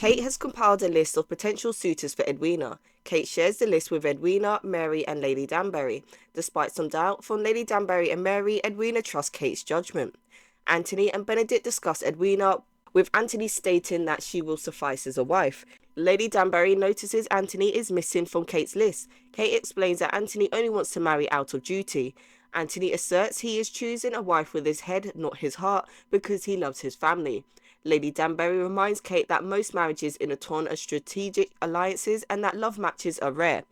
Kate has compiled a list of potential suitors for Edwina. Kate shares the list with Edwina, Mary and Lady Danbury. Despite some doubt from Lady Danbury and Mary, Edwina trusts Kate's judgment. Anthony and Benedict discuss Edwina, with Anthony stating that she will suffice as a wife. Lady Danbury notices Anthony is missing from Kate's list. Kate explains that Anthony only wants to marry out of duty. Anthony asserts he is choosing a wife with his head, not his heart, because he loves his family. Lady Danbury reminds Kate that most marriages in a ton are strategic alliances and that love matches are rare.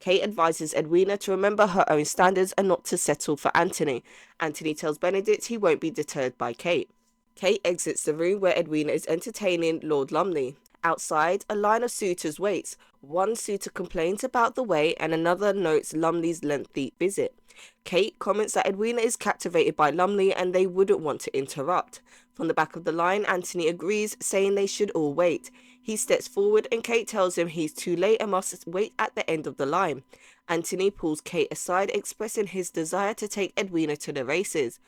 Kate advises Edwina to remember her own standards and not to settle for Anthony. Anthony tells Benedict he won't be deterred by Kate. Kate exits the room where Edwina is entertaining Lord Lumley. Outside, a line of suitors waits. One suitor complains about the wait and another notes Lumley's lengthy visit. Kate comments that Edwina is captivated by Lumley and they wouldn't want to interrupt. From the back of the line, Anthony agrees, saying they should all wait. He steps forward and Kate tells him he's too late and must wait at the end of the line. Anthony pulls Kate aside, expressing his desire to take Edwina to the races.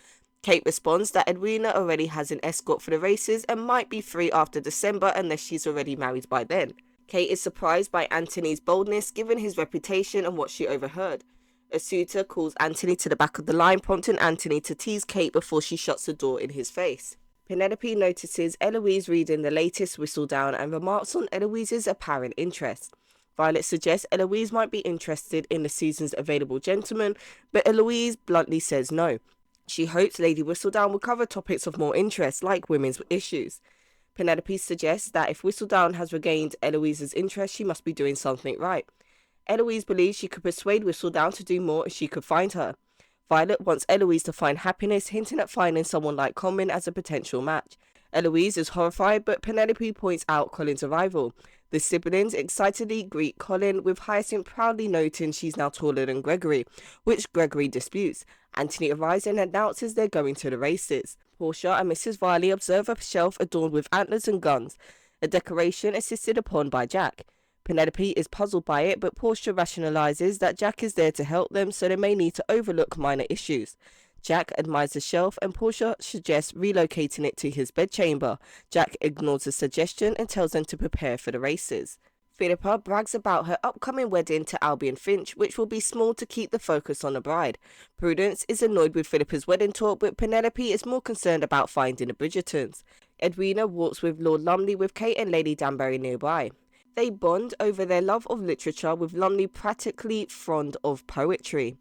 Kate responds that Edwina already has an escort for the races and might be free after December unless she's already married by then. Kate is surprised by Anthony's boldness given his reputation and what she overheard. A suitor calls Anthony to the back of the line, prompting Anthony to tease Kate before she shuts the door in his face. Penelope notices Eloise reading the latest Whistledown and remarks on Eloise's apparent interest. Violet suggests Eloise might be interested in the season's available gentleman, but Eloise bluntly says no. She hopes Lady Whistledown will cover topics of more interest, like women's issues. Penelope suggests that if Whistledown has regained Eloise's interest, she must be doing something right. Eloise believes she could persuade Whistledown to do more if she could find her. Violet wants Eloise to find happiness, hinting at finding someone like Colin as a potential match. Eloise is horrified, but Penelope points out Colin's arrival. The siblings excitedly greet Colin, with Hyacinth proudly noting she's now taller than Gregory, which Gregory disputes. Anthony arrives and announces they're going to the races. Portia and Mrs. Riley observe a shelf adorned with antlers and guns, a decoration insisted upon by Jack. Penelope is puzzled by it, but Portia rationalizes that Jack is there to help them, so they may need to overlook minor issues. Jack admires the shelf and Portia suggests relocating it to his bedchamber. Jack ignores the suggestion and tells them to prepare for the races. Philippa brags about her upcoming wedding to Albion Finch, which will be small to keep the focus on the bride. Prudence is annoyed with Philippa's wedding talk, but Penelope is more concerned about finding the Bridgertons. Edwina walks with Lord Lumley with Kate and Lady Danbury nearby. They bond over their love of literature, with Lumley practically fond of poetry.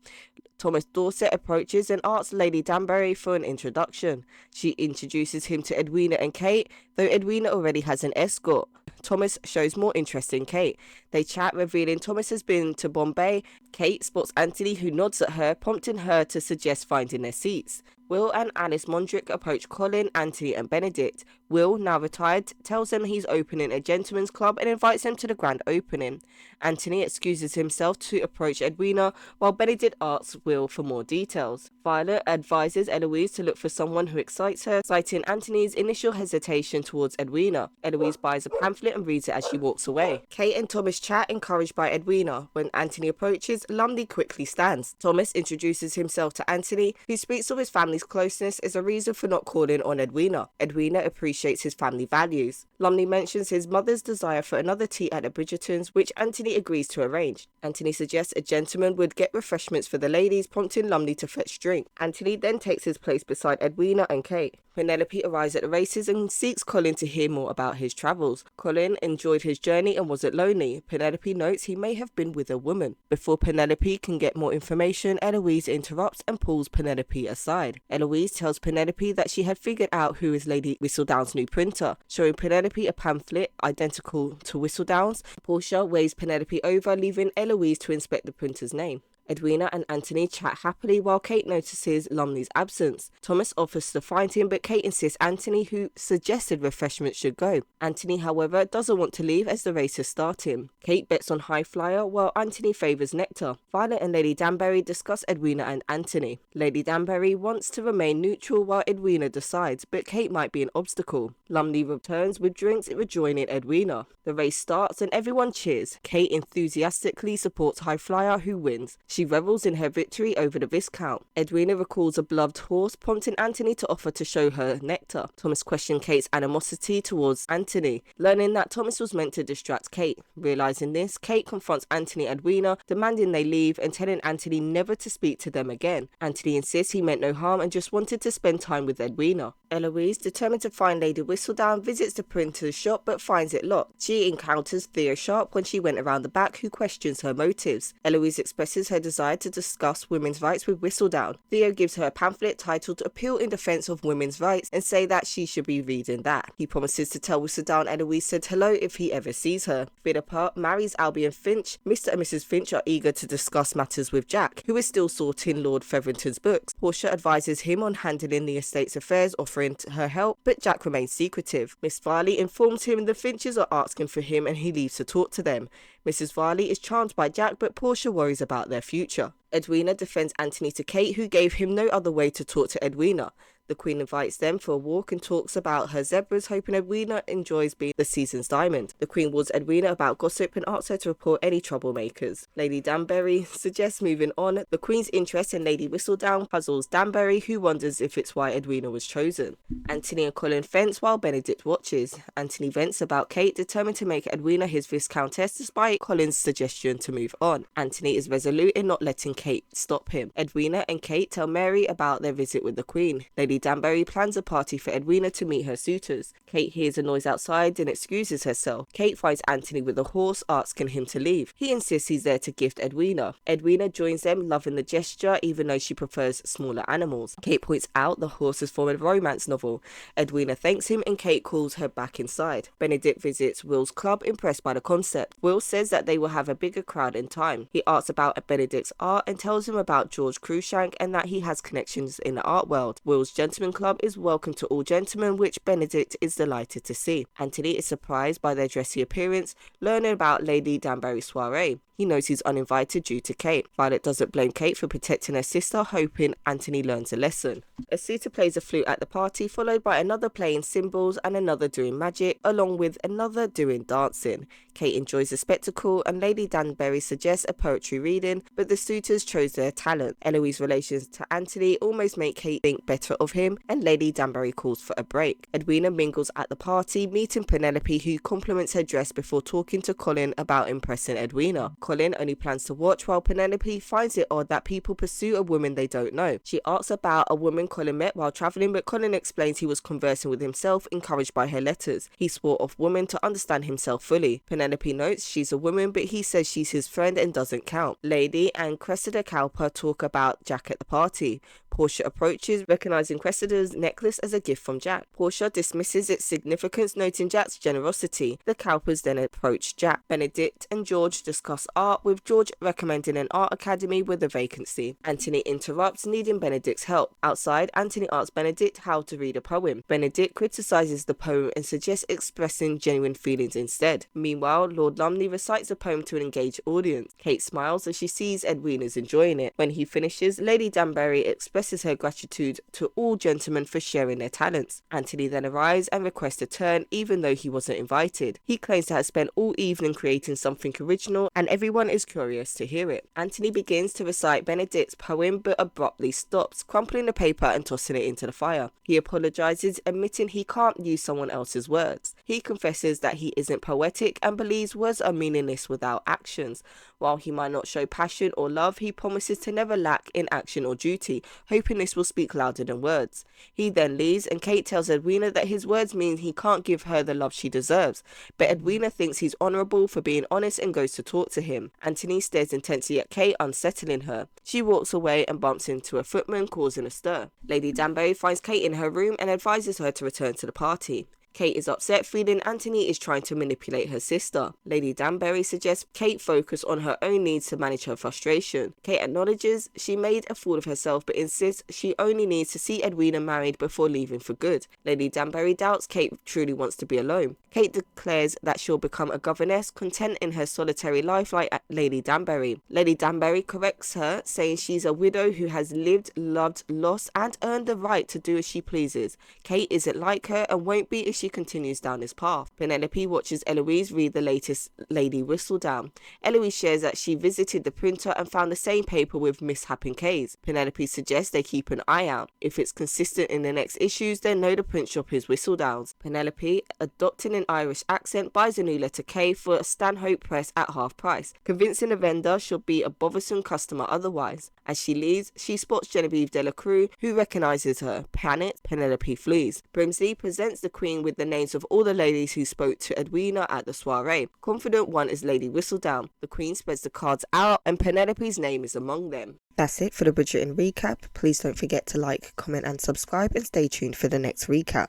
Thomas Dorset approaches and asks Lady Danbury for an introduction. She introduces him to Edwina and Kate, though Edwina already has an escort. Thomas shows more interest in Kate. They chat, revealing Thomas has been to Bombay. Kate spots Anthony, who nods at her, prompting her to suggest finding their seats. Will and Alice Mondrick approach Colin, Anthony and Benedict. Will, now retired, tells them he's opening a gentleman's club and invites them to the grand opening. Anthony excuses himself to approach Edwina, while Benedict asks Will for more details. Violet advises Eloise to look for someone who excites her, citing Anthony's initial hesitation towards Edwina. Eloise buys a pamphlet and reads it as she walks away. Kate and Thomas chat, encouraged by Edwina. When Anthony approaches, Lumley quickly stands. Thomas introduces himself to Anthony, who speaks of his family's closeness as a reason for not calling on Edwina. Edwina appreciates his family values. Lumley mentions his mother's desire for another tea at the Bridgertons, which Anthony agrees to arrange. Anthony suggests a gentleman would get refreshments for the ladies, prompting Lumley to fetch drink. Anthony then takes his place beside Edwina and Kate. Penelope arrives at the races and seeks Colin to hear more about his travels. Colin enjoyed his journey and wasn't lonely. Penelope notes he may have been with a woman. Before Penelope can get more information, Eloise interrupts and pulls Penelope aside. Eloise tells Penelope that she had figured out who is Lady Whistledown's new printer, showing Penelope a pamphlet identical to Whistledown's. Portia waves Penelope over, leaving Eloise to inspect the printer's name. Edwina and Anthony chat happily while Kate notices Lumley's absence. Thomas offers to find him, but Kate insists Anthony, who suggested refreshments, should go. Anthony, however, doesn't want to leave as the race is starting. Kate bets on High Flyer while Anthony favours Nectar. Violet and Lady Danbury discuss Edwina and Anthony. Lady Danbury wants to remain neutral while Edwina decides, but Kate might be an obstacle. Lumley returns with drinks rejoining Edwina. The race starts and everyone cheers. Kate enthusiastically supports High Flyer, who wins. She revels in her victory over the viscount. Edwina recalls a beloved horse, prompting Anthony to offer to show her nectar. Thomas questioned Kate's animosity towards Anthony, learning that Thomas was meant to distract Kate. Realizing this, Kate confronts Anthony and Edwina, demanding they leave and telling Anthony never to speak to them again. Anthony insists he meant no harm and just wanted to spend time with Edwina. Eloise, determined to find Lady Whistledown, visits the printer's shop but finds it locked. She encounters Theo Sharp when she went around the back, who questions her motives. Eloise expresses her desire to discuss women's rights with Whistledown. Theo gives her a pamphlet titled Appeal in Defense of Women's Rights and say that she should be reading that. He promises to tell Whistledown Eloise said hello if he ever sees her. Philippa marries Albion Finch. Mr. and Mrs. Finch are eager to discuss matters with Jack, who is still sorting Lord Featherington's books. Portia advises him on handling the estate's affairs, offering her help, but Jack remains secretive. Miss Farley informs him the Finches are asking for him and he leaves to talk to them. Mrs. Farley is charmed by Jack, but Portia worries about their future. Edwina defends Anthony to Kate, who gave him no other way to talk to Edwina. The Queen invites them for a walk and talks about her zebras, hoping Edwina enjoys being the season's diamond. The Queen warns Edwina about gossip and asks her to report any troublemakers. Lady Danbury suggests moving on. The Queen's interest in Lady Whistledown puzzles Danbury, who wonders if it's why Edwina was chosen. Anthony and Colin fence while Benedict watches. Anthony vents about Kate, determined to make Edwina his viscountess despite Colin's suggestion to move on. Anthony is resolute in not letting Kate stop him. Edwina and Kate tell Mary about their visit with the Queen. Lady Danbury plans a party for Edwina to meet her suitors. Kate hears a noise outside and excuses herself. Kate finds Anthony with a horse, asking him to leave. He insists he's there to gift Edwina. Edwina joins them, loving the gesture, even though she prefers smaller animals. Kate points out the horse is from a romance novel. Edwina thanks him and Kate calls her back inside. Benedict visits Will's club, impressed by the concept. Will says that they will have a bigger crowd in time. He asks about Benedict's art and tells him about George Cruikshank and that he has connections in the art world. Will's Gentleman Club is welcome to all gentlemen, which Benedict is delighted to see. Anthony is surprised by their dressy appearance, learning about Lady Danbury's soiree. He knows he's uninvited due to Kate. Violet doesn't blame Kate for protecting her sister, hoping Anthony learns a lesson. A suitor plays a flute at the party, followed by another playing cymbals and another doing magic, along with another doing dancing. Kate enjoys the spectacle and Lady Danbury suggests a poetry reading, but the suitors chose their talent. Eloise's relations to Anthony almost make Kate think better of him, and Lady Danbury calls for a break. Edwina mingles at the party, meeting Penelope, who compliments her dress before talking to Colin about impressing Edwina. Colin only plans to watch, while Penelope finds it odd that people pursue a woman they don't know. She asks about a woman Colin met while travelling, but Colin explains he was conversing with himself, encouraged by her letters. He swore off women to understand himself fully. Penelope notes she's a woman, but he says she's his friend and doesn't count. Lady and Cressida Cowper talk about Jack at the party. Portia approaches, recognizing Cressida's necklace as a gift from Jack. Portia dismisses its significance, noting Jack's generosity. The Cowpers then approach Jack. Benedict and George discuss art, with George recommending an art academy with a vacancy. Anthony interrupts, needing Benedict's help. Outside, Anthony asks Benedict how to read a poem. Benedict criticizes the poem and suggests expressing genuine feelings instead. Meanwhile, Lord Lumley recites a poem to an engaged audience. Kate smiles as she sees Edwina's enjoying it. When he finishes, Lady Danbury expresses her gratitude to all gentlemen for sharing their talents. Anthony then arrives and requests a turn, even though he wasn't invited. He claims to have spent all evening creating something original, and everyone is curious to hear it. Anthony begins to recite Benedict's poem, but abruptly stops, crumpling the paper and tossing it into the fire. He apologizes, admitting he can't use someone else's words. He confesses that he isn't poetic and believes words are meaningless without actions. While he might not show passion or love, he promises to never lack in action or duty, hoping this will speak louder than words. He then leaves, and Kate tells Edwina that his words mean he can't give her the love she deserves, but Edwina thinks he's honourable for being honest and goes to talk to him. Anthony stares intensely at Kate, unsettling her. She walks away and bumps into a footman, causing a stir. Lady Danbury finds Kate in her room and advises her to return to the party. Kate is upset, feeling Anthony is trying to manipulate her sister. Lady Danbury suggests Kate focus on her own needs to manage her frustration. Kate acknowledges she made a fool of herself, but insists she only needs to see Edwina married before leaving for good. Lady Danbury doubts Kate truly wants to be alone. Kate declares that she'll become a governess, content in her solitary life like Lady Danbury. Lady Danbury corrects her, saying she's a widow who has lived, loved, lost, and earned the right to do as she pleases. Kate isn't like her and won't be if she continues down this path. Penelope watches Eloise read the latest Lady Whistledown. Eloise shares that she visited the printer and found the same paper with mishap in K's. Penelope suggests they keep an eye out. If it's consistent in the next issues, then know the print shop is Whistledown's. Penelope, adopting an Irish accent, buys a new letter K for a Stanhope press at half price, convincing the vendor she'll be a bothersome customer otherwise. As she leaves, she spots Genevieve Delacruz, who recognises her. Panicked, Penelope flees. Brimsley presents the Queen with the names of all the ladies who spoke to Edwina at the soiree. Confident one is Lady Whistledown. The Queen spreads the cards out and Penelope's name is among them. That's it for the Bridgerton recap. Please don't forget to like, comment and subscribe and stay tuned for the next recap.